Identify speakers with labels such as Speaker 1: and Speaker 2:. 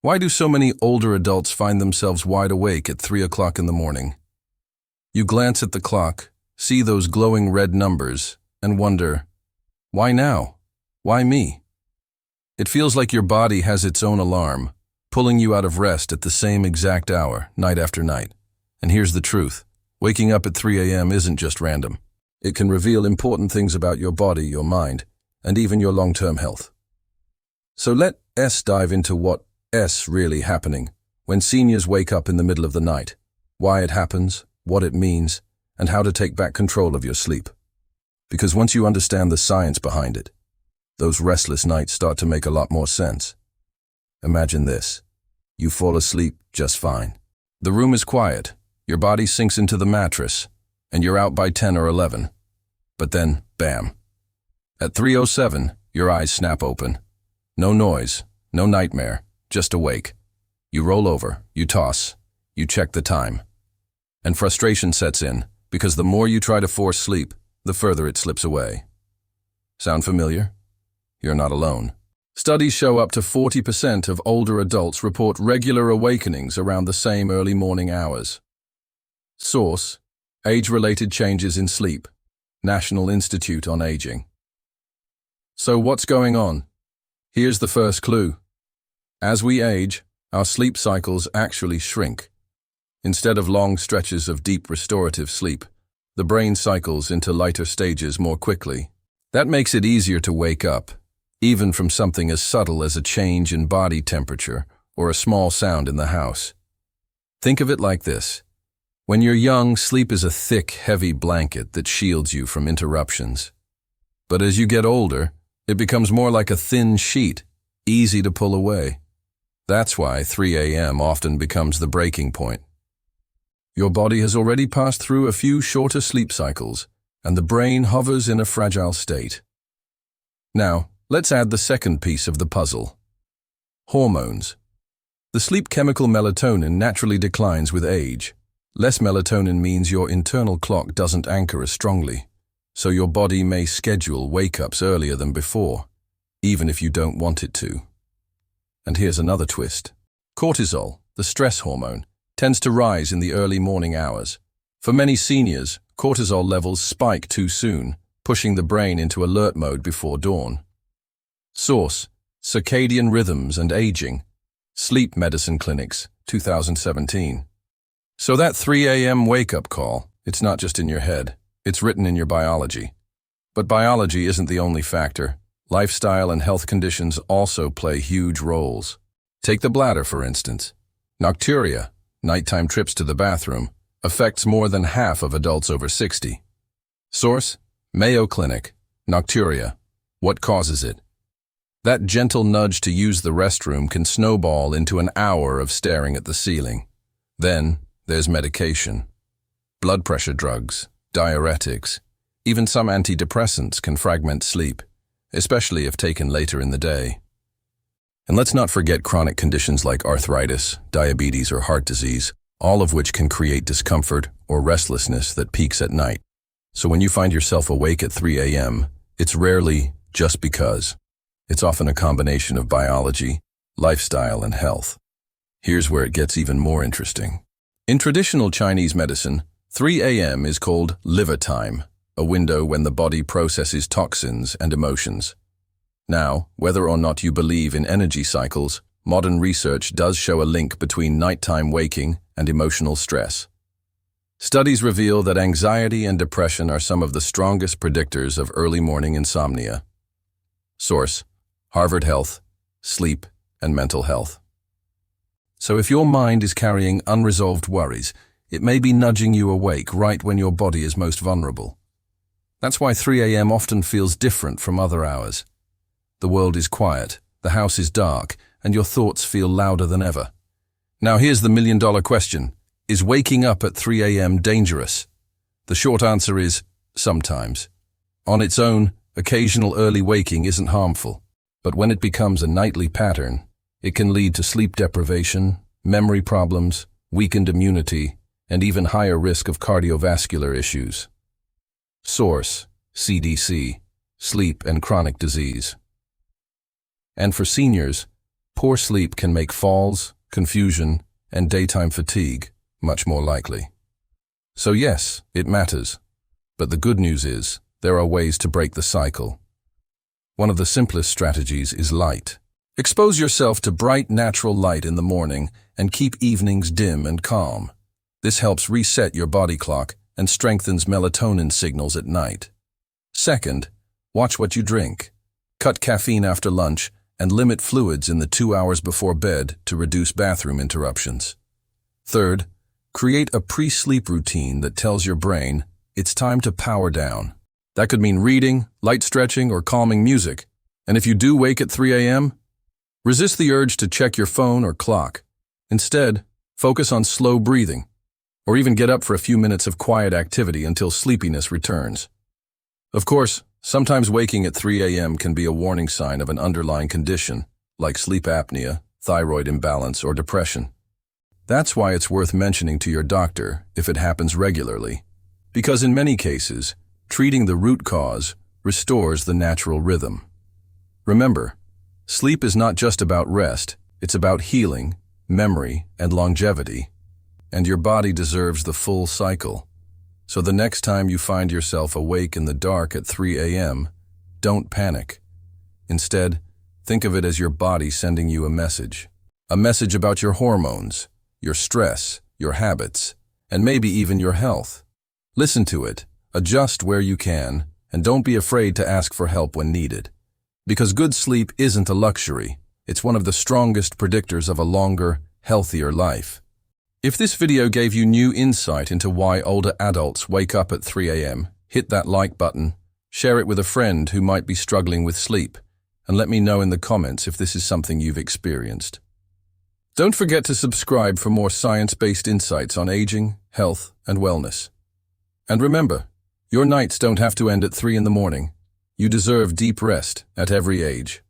Speaker 1: Why do so many older adults find themselves wide awake at 3 o'clock in the morning? You glance at the clock, see those glowing red numbers, and wonder, why now? Why me? It feels like your body has its own alarm, pulling you out of rest at the same exact hour, night after night. And here's the truth. Waking up at 3 a.m. isn't just random. It can reveal important things about your body, your mind, and even your long-term health. So let's dive into what's really happening when seniors wake up in the middle of the night, why it happens, what it means, and how to take back control of your sleep. Because once you understand the science behind it, those restless nights start to make a lot more sense. Imagine this. You fall asleep just fine. The room is quiet, your body sinks into the mattress, and you're out by 10 or 11. But then, bam. At 3:07, your eyes snap open. No noise, no nightmare, just awake. You roll over, you toss, you check the time. And frustration sets in, because the more you try to force sleep, the further it slips away. Sound familiar? You're not alone. Studies show up to 40% of older adults report regular awakenings around the same early morning hours. Source: Age-related changes in sleep, National Institute on Aging. So what's going on? Here's the first clue. As we age, our sleep cycles actually shrink. Instead of long stretches of deep restorative sleep, the brain cycles into lighter stages more quickly. That makes it easier to wake up, even from something as subtle as a change in body temperature or a small sound in the house. Think of it like this. When you're young, sleep is a thick, heavy blanket that shields you from interruptions. But as you get older, it becomes more like a thin sheet, easy to pull away. That's why 3 a.m. often becomes the breaking point. Your body has already passed through a few shorter sleep cycles, and the brain hovers in a fragile state. Now, let's add the second piece of the puzzle. Hormones. The sleep chemical melatonin naturally declines with age. Less melatonin means your internal clock doesn't anchor as strongly, so your body may schedule wake-ups earlier than before, even if you don't want it to. And here's another twist. Cortisol, the stress hormone, tends to rise in the early morning hours. For many seniors, cortisol levels spike too soon, pushing the brain into alert mode before dawn. Source: Circadian Rhythms and Aging, Sleep Medicine Clinics, 2017. So that 3 a.m. wake-up call, it's not just in your head, it's written in your biology. But biology isn't the only factor. Lifestyle and health conditions also play huge roles. Take the bladder, for instance. Nocturia, nighttime trips to the bathroom, affects more than half of adults over 60. Source: Mayo Clinic. Nocturia. What causes it? That gentle nudge to use the restroom can snowball into an hour of staring at the ceiling. Then, there's medication. Blood pressure drugs, diuretics, even some antidepressants can fragment sleep, especially if taken later in the day. And let's not forget chronic conditions like arthritis, diabetes, or heart disease, all of which can create discomfort or restlessness that peaks at night. So when you find yourself awake at 3 a.m., it's rarely just because. It's often a combination of biology, lifestyle, and health. Here's where it gets even more interesting. In traditional Chinese medicine, 3 a.m. is called liver time, a window when the body processes toxins and emotions. Now, whether or not you believe in energy cycles, modern research does show a link between nighttime waking and emotional stress. Studies reveal that anxiety and depression are some of the strongest predictors of early morning insomnia. Source: Harvard Health, Sleep and Mental Health. So if your mind is carrying unresolved worries, it may be nudging you awake right when your body is most vulnerable. That's why 3 a.m. often feels different from other hours. The world is quiet, the house is dark, and your thoughts feel louder than ever. Now here's the million-dollar question. Is waking up at 3 a.m. dangerous? The short answer is sometimes. On its own, occasional early waking isn't harmful, but when it becomes a nightly pattern, it can lead to sleep deprivation, memory problems, weakened immunity, and even higher risk of cardiovascular issues. Source: CDC, Sleep and Chronic Disease. And for seniors, Poor sleep can make falls, confusion, and daytime fatigue much more likely. So yes, it matters. But the good news is, there are ways to break the cycle. One of the simplest strategies is light. Expose yourself to bright, natural light in the morning and keep evenings dim and calm. This helps reset your body clock and strengthens melatonin signals at night. Second, watch what you drink. Cut caffeine after lunch and limit fluids in the 2 hours before bed to reduce bathroom interruptions. Third, create a pre-sleep routine that tells your brain it's time to power down. That could mean reading, light stretching, or calming music. And if you do wake at 3 a.m., resist the urge to check your phone or clock. Instead, focus on slow breathing, or even get up for a few minutes of quiet activity until sleepiness returns. Of course, sometimes waking at 3 a.m. can be a warning sign of an underlying condition, like sleep apnea, thyroid imbalance, or depression. That's why it's worth mentioning to your doctor if it happens regularly, because in many cases, treating the root cause restores the natural rhythm. Remember, sleep is not just about rest, it's about healing, memory, and longevity. And your body deserves the full cycle. So the next time you find yourself awake in the dark at 3 a.m., don't panic. Instead, think of it as your body sending you a message about your hormones, your stress, your habits, and maybe even your health. Listen to it, adjust where you can, and don't be afraid to ask for help when needed. Because good sleep isn't a luxury, it's one of the strongest predictors of a longer, healthier life. If this video gave you new insight into why older adults wake up at 3 a.m., hit that like button, share it with a friend who might be struggling with sleep, and let me know in the comments if this is something you've experienced. Don't forget to subscribe for more science-based insights on aging, health, and wellness. And remember, your nights don't have to end at 3 in the morning. You deserve deep rest at every age.